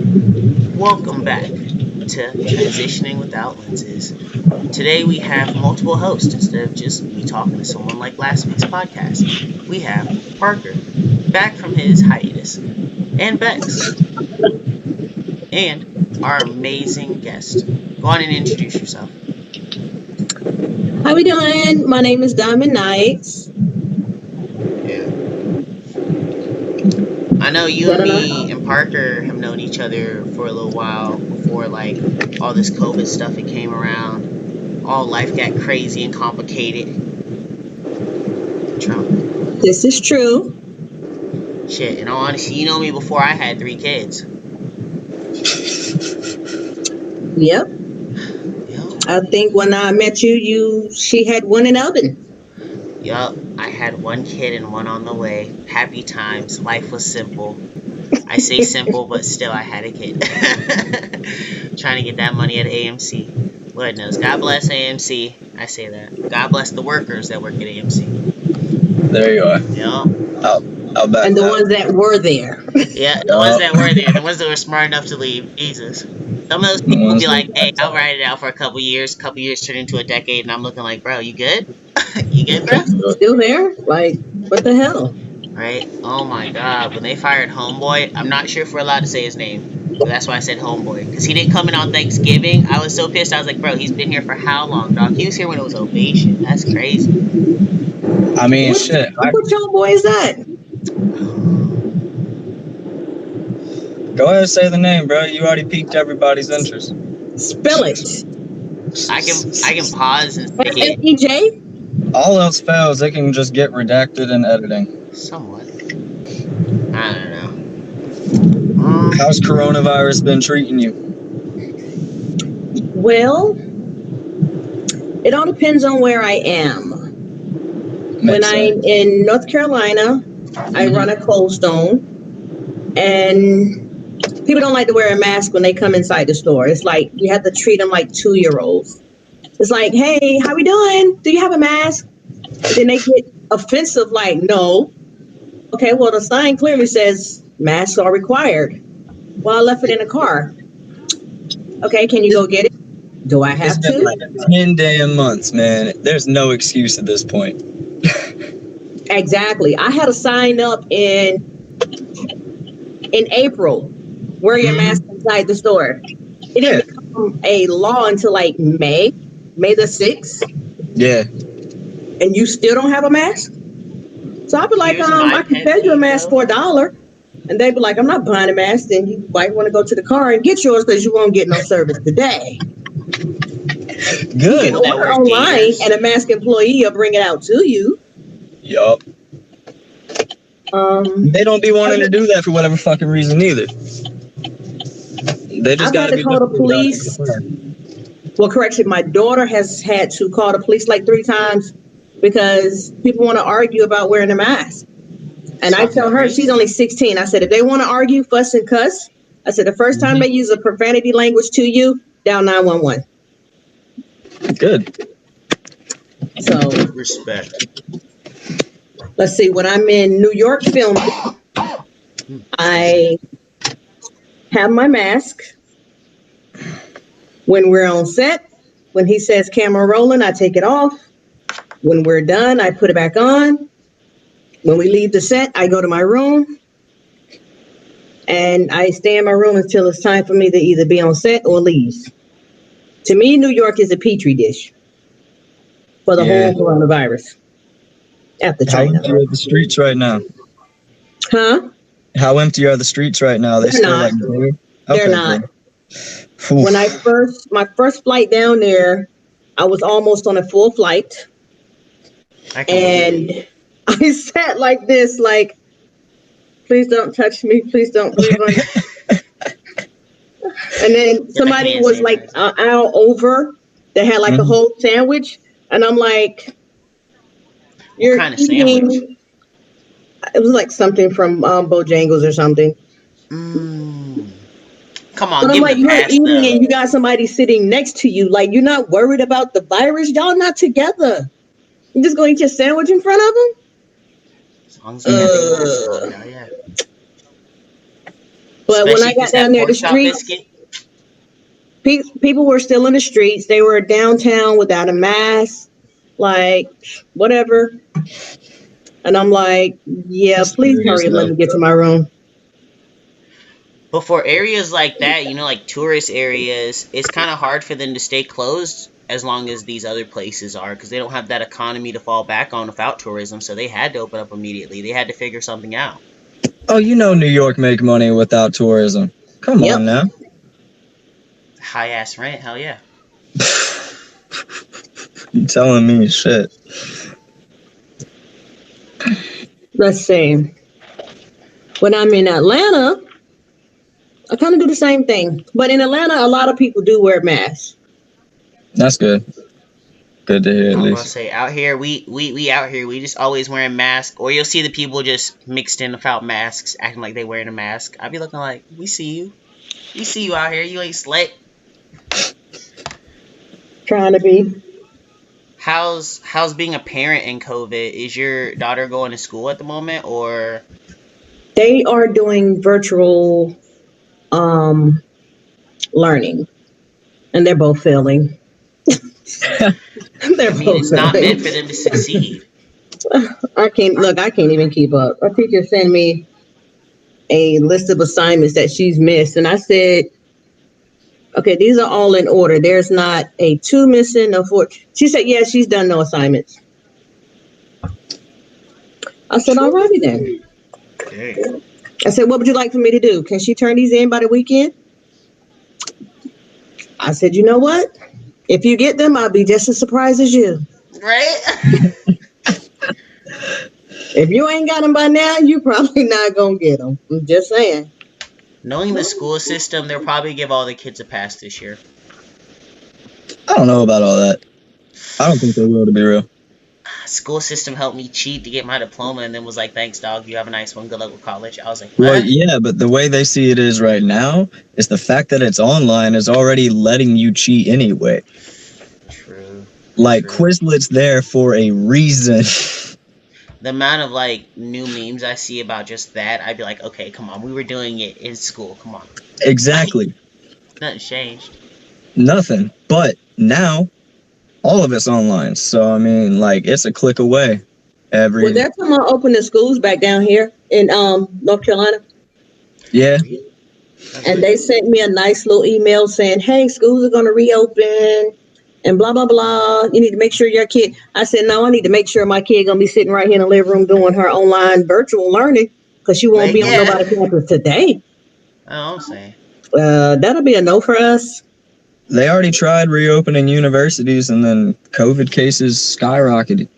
Welcome back to Transitioning Without Lenses. Today we have multiple hosts instead of just me talking to someone like last week's podcast. We have Parker, back from his hiatus, and Bex, and our amazing guest. Go on and introduce yourself. How we doing? My name is Dyamond Nytes. Yeah. I know you and me and Parker have known each other for a little while before like all this COVID stuff it came around. All life got crazy and complicated. Trump. This is true. Shit, in all honesty, you know me before I had 3 kids. Yep. Yep. I think when I met you, she had one in oven. Yup. I had 1 kid and one on the way. Happy times. Life was simple. I say simple, but still I had a kid. Trying to get that money at AMC. Lord knows. God bless AMC. I say that. God bless the workers that work at AMC. There you are. Yup. I'll back And the that. ones that were there. Yeah, the ones that were there. The ones that were smart enough to leave. Jesus. Some of those people be like, hey, I'll ride it out for a couple years. Couple years turn into a decade, and I'm looking like, bro, you good? You good, bro? Still there? Like, what the hell? Right? Oh my god. When they fired Homeboy, I'm not sure if we're allowed to say his name. But that's why I said Homeboy. Because he didn't come in on Thanksgiving. I was so pissed. I was like, bro, he's been here for how long, dog? He was here when it was Ovation. That's crazy. I mean, shit. What y'all boy is that? Go ahead and say the name, bro. You already piqued everybody's interest. Spell it. I can pause and say it. S-E-J? All else fails, it can just get redacted in editing. Somewhat. I don't know. How's coronavirus been treating you? Well, it all depends on where I am. When I'm in North Carolina, I run a Cold Stone, and people don't like to wear a mask when they come inside the store. It's like you have to treat them like 2-year-olds. It's like, hey, how we doing? Do you have a mask? And then they get offensive, like, no. Okay, well, the sign clearly says masks are required. Well, I left it in the car. Okay, can you go get it? Do I have It's been to? like 10 damn months, man. There's no excuse at this point. Exactly. I had to sign up in April. Wear your mask inside the store. It didn't become a law until like May the 6th. Yeah. And you still don't have a mask? So I'd be like, I can sell you a mask for $1. And they'd be like, I'm not buying a mask. Then you might want to go to the car and get yours because you won't get no service today. Good. You can order online and a mask employee will bring it out to you. Yup. They don't be wanting to do that for whatever fucking reason either. They just got to call the police. Well, correction, my daughter has had to call the police like 3 times because people want to argue about wearing a mask. And I tell her, she's only 16. I said, if they want to argue, fuss and cuss, I said, the first time they use a profanity language to you, dial 911. Good. So respect. Let's see. When I'm in New York filming, I have my mask. When we're on set, when he says camera rolling, I take it off. When we're done, I put it back on. When we leave the set, I go to my room. And I stay in my room until it's time for me to either be on set or leave. To me, New York is a petri dish for the whole coronavirus. After China. How empty are the streets right now? Huh? How empty are the streets right now? They're not. They're not. When my first flight down there, I was almost on a full flight. And I sat like this, like, please don't touch me. Please don't breathe on me. And then somebody was like an aisle over that had like a whole sandwich. And I'm like, you're what kind of eating. Sandwich? It was like something from Bojangles or something. Come on, but I'm like, you're eating and you got somebody sitting next to you. Like, you're not worried about the virus. Y'all not together. You just gonna eat your sandwich in front of them? As long as you have But when I Especially if got it's that down there, the pork chop streets, biscuit. people were still in the streets. They were downtown without a mask, like whatever. And I'm like, yeah, That's please serious hurry and let though. me get to my room. But for areas like that, like tourist areas, it's kind of hard for them to stay closed as long as these other places are because they don't have that economy to fall back on without tourism. So they had to open up immediately. They had to figure something out. Oh, you know New York make money without tourism. Come Yep. on now. High ass rent, hell yeah. You telling me shit. Let's see. When I'm in Atlanta, I kind of do the same thing. But in Atlanta, a lot of people do wear masks. That's good. Good to hear at I was gonna least. say out here, we out here, we just always wearing masks, or you'll see the people just mixed in without masks, acting like they wearing a mask. I'd be looking like, we see you out here, you ain't slick. Trying to be. How's being a parent in COVID? Is your daughter going to school at the moment, or They are doing virtual um, learning, and they're both failing. They're I mean, both it's not failing. meant for them to succeed. I can't look. I can't even keep up. A teacher sent me a list of assignments that she's missed, and I said, "Okay, these are all in order. There's not a two missing, no four." She said, "Yeah, she's done no assignments." I said, "All righty then." Dang. I said, "What would you like for me to do? Can she turn these in by the weekend?" I said, "You know what? If you get them, I'll be just as surprised as you. Right? If you ain't got them by now, you probably not gonna get them. I'm just saying." Knowing the school system, they'll probably give all the kids a pass this year. I don't know about all that. I don't think they will, to be real. School system helped me cheat to get my diploma and then was like, thanks, dog. You have a nice one. Good luck with college. I was like, Well, what? yeah, but the way they see it is right now is the fact that it's online is already letting you cheat anyway. True. Like True. Quizlet's there for a reason. The amount of like new memes I see about just that, I'd be like, okay, come on. We were doing it in school. Come on. Exactly. Nothing changed. Nothing. But now all of it's online. So I mean, like it's a click away. Well, they're talking about opening schools back down here in North Carolina, Yeah. Really? That's and they good. sent me a nice little email saying, "Hey, schools are going to reopen." And blah blah blah. You need to make sure your kid. I said, no, I need to make sure my kid gonna be sitting right here in the living room doing her online virtual learning because she won't Like, be on yeah. nobody campus today. Oh, I'm saying. That'll be a no for us. They already tried reopening universities and then COVID cases skyrocketed.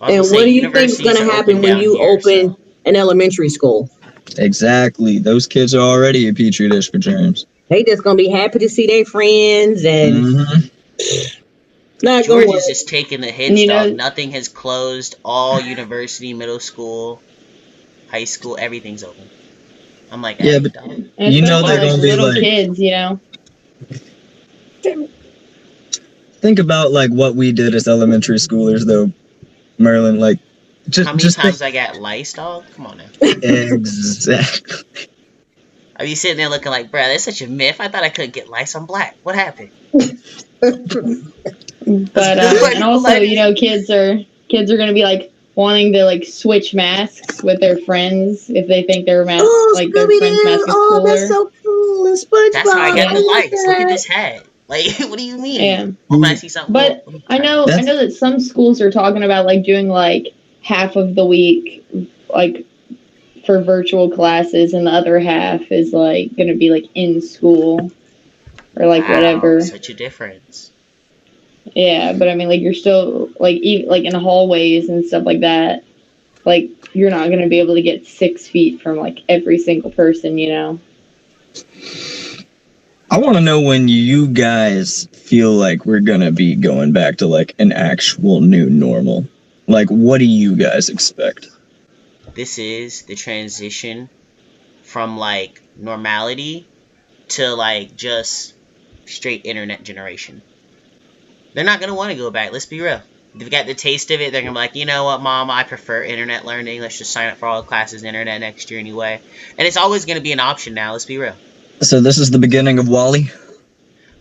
I was gonna And say what do you think is universities gonna are open happen when down you here, open so an elementary school? Exactly. Those kids are already a petri dish for germs. They just gonna be happy to see their friends and Mm-hmm. not gonna Georgia's work. just taking the And hits, you dog. know, Nothing has closed. All university, middle school, high school, everything's open. I'm like, Yeah, hey, but dog. and you know especially they're like gonna be little like, kids, think about like what we did as elementary schoolers though, Merlin. Like How many just think times I got lice, dog? Come on now. exactly. I be sitting there looking like, bruh, that's such a myth. I thought I couldn't get lice. I'm black. What happened? but That's why and people also, lie to me. kids are gonna be like wanting to like switch masks with their friends if they think Oh, like their Scooby friend's Doo! mask is Oh, that's cooler. so cool! And That's how I SpongeBob, got I the Yeah, love lice. Look at that. this head. Like, what do you mean? yeah. Oh, when I see something cool, But let me I try it. know I That's know that some schools are talking about like doing like half of the week like for virtual classes and the other half is like gonna be like in school or like Wow, whatever. such a difference. Yeah, but I mean like you're still like like in the hallways and stuff like that. Like you're not gonna be able to get 6 feet from like every single person. I want to know when you guys feel like we're gonna be going back to like an actual new normal. Like, what do you guys expect? This is the transition from like normality to like just straight internet generation. They're not gonna want to go back. Let's be real. they've got the taste of it. They're gonna be like, you know what, Mom, I prefer internet learning. Let's just sign up for all the classes internet next year anyway. And it's always gonna be an option now. Let's be real. So this is the beginning of Wally.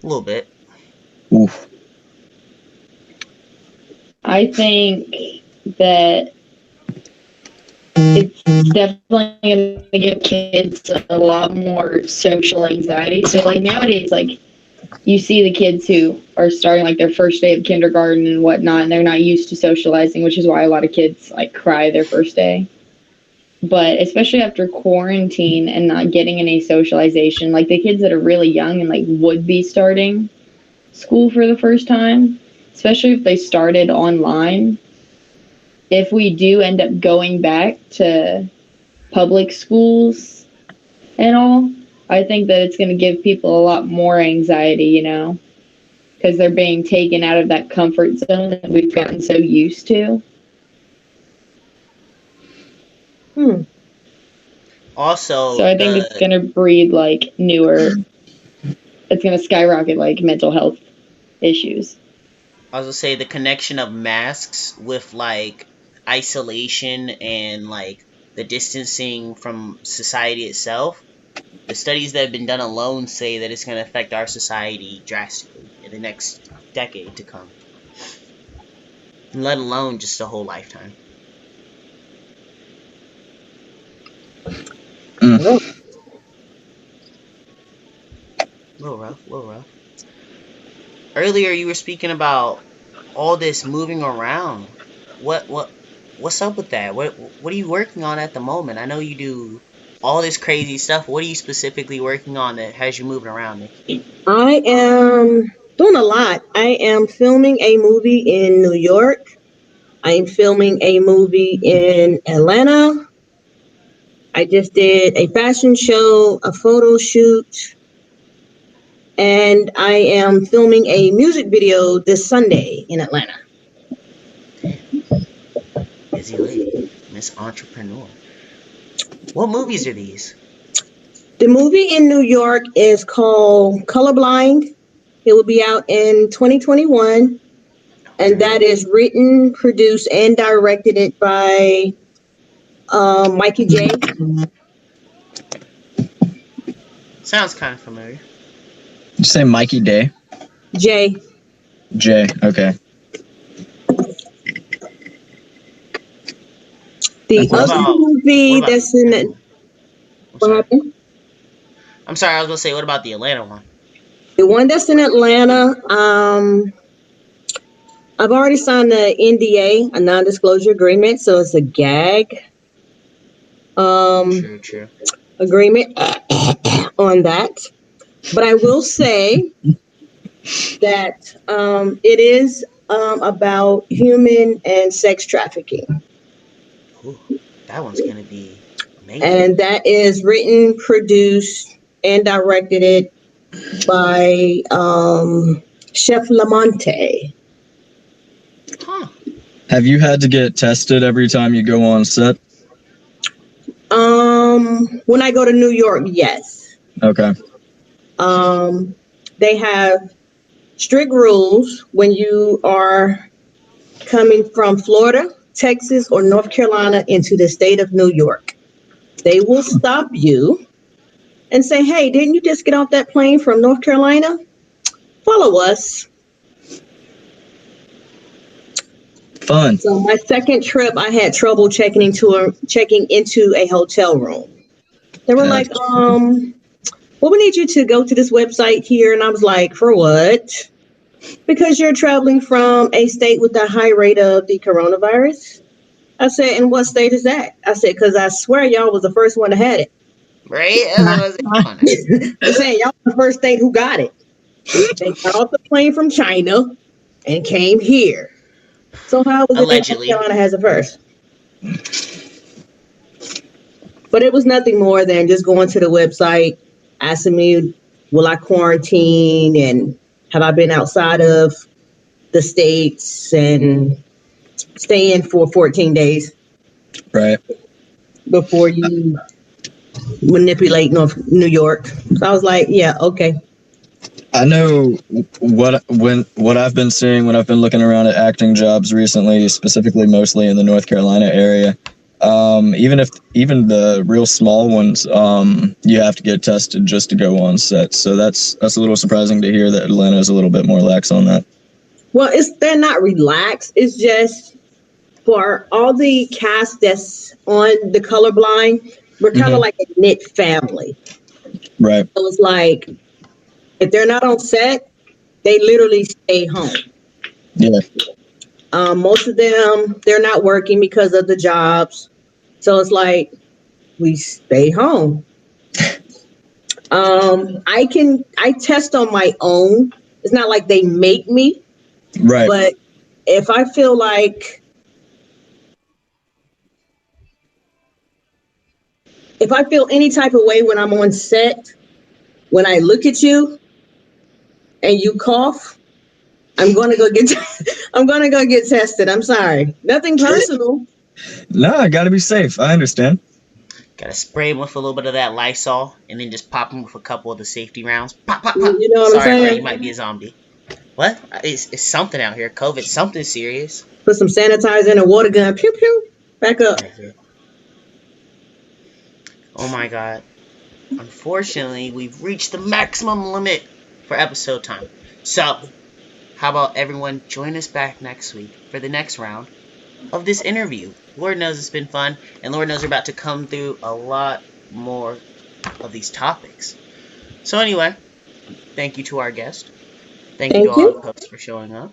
A little bit. Oof. I think that it's definitely going to give kids a lot more social anxiety. So, like, nowadays, like, you see the kids who are starting, like, their first day of kindergarten and whatnot, and they're not used to socializing, which is why a lot of kids, like, cry their first day. But especially after quarantine and not getting any socialization, like, the kids that are really young and, like, would be starting school for the first time, especially if they started online, if we do end up going back to public schools and all, I think that it's going to give people a lot more anxiety, you know, because they're being taken out of that comfort zone that we've gotten so used to. Also, So I think it's going to breed like it's going to skyrocket like mental health issues. I was gonna say the connection of masks with like isolation and like the distancing from society itself. The studies that have been done alone say that it's going to affect our society drastically in the next decade to come, let alone just a whole lifetime. Mm. Little rough. Earlier, you were speaking about all this moving around. What's up with that? What are you working on at the moment? I know you do all this crazy stuff. What are you specifically working on that has you moving around, Nikki? I am doing a lot. I am filming a movie in New York. I am filming a movie in Atlanta. I just did a fashion show, a photo shoot, and I am filming a music video this Sunday in Atlanta. Busy lady, Miss Entrepreneur. What movies are these? The movie in New York is called Colorblind. It will be out in 2021. And that is written, produced, and directed it by Mikey J. Sounds kind of familiar. Did you say Mikey Day? J. J. Okay. The other movie that's in it. What happened? I'm sorry, I was gonna say, what about the Atlanta one? The one that's in Atlanta, I've already signed the NDA, a non-disclosure agreement, so it's a gag True. agreement on that. But I will say that it is about human and sex trafficking. Ooh, that one's gonna be amazing. And that is written, produced, and directed it by Chef Lamonte. Huh. Have you had to get tested every time you go on set? When I go to New York, yes. Okay. They have strict rules when you are coming from Florida, Texas, or North Carolina into the state of New York. They will stop you and say, hey, didn't you just get off that plane from North Carolina? Follow us. Fun. So my second trip, I had trouble checking into a hotel room. They were like, well, we need you to go to this website here. And I was like, for what? Because you're traveling from a state with a high rate of the coronavirus. I said, and what state is that? I said, because I swear y'all was the first one to had it. Right? That's what I was I'm saying y'all the first state who got it. They got off the plane from China and came here. So how was it that North Carolina has it first? But it was nothing more than just going to the website, asking me, will I quarantine and have I been outside of the states and stay in for 14 days. Right. Before you manipulate New York. So I was like, yeah, okay. I know what I've been seeing when I've been looking around at acting jobs recently, specifically mostly in the North Carolina area. Even the real small ones, you have to get tested just to go on set. So that's a little surprising to hear that Atlanta is a little bit more lax on that. Well, they're not relaxed. It's just for all the cast that's on the colorblind, we're kind of like a knit family. Right. So it's like if they're not on set, they literally stay home. Yeah. Most of them, they're not working because of the jobs. So it's like we stay home. I test on my own. It's not like they make me, Right. but if I feel like if I feel any type of way when I'm on set, when I look at you and you cough, I'm gonna go get I'm gonna go get tested. I'm sorry. Nothing personal. No, I gotta be safe. I understand. Gotta spray him with a little bit of that Lysol, and then just pop him with a couple of the safety rounds. Pop, pop, pop. You know what I'm Sorry, bro, you saying? might be a zombie. What? It's something out here. COVID, something serious. Put some sanitizer in a water gun. Pew pew. Back up. Oh my god. Unfortunately, we've reached the maximum limit for episode time. So, how about everyone join us back next week for the next round of this interview? Lord knows it's been fun, and Lord knows we're about to come through a lot more of these topics. So anyway, thank you to our guest. Thank you to Thank all the you. hosts for showing up.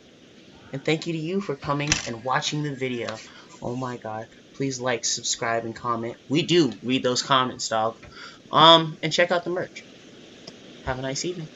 And thank you to you for coming and watching the video. Oh my god. Please like, subscribe, and comment. We do read those comments, dog. And check out the merch. Have a nice evening.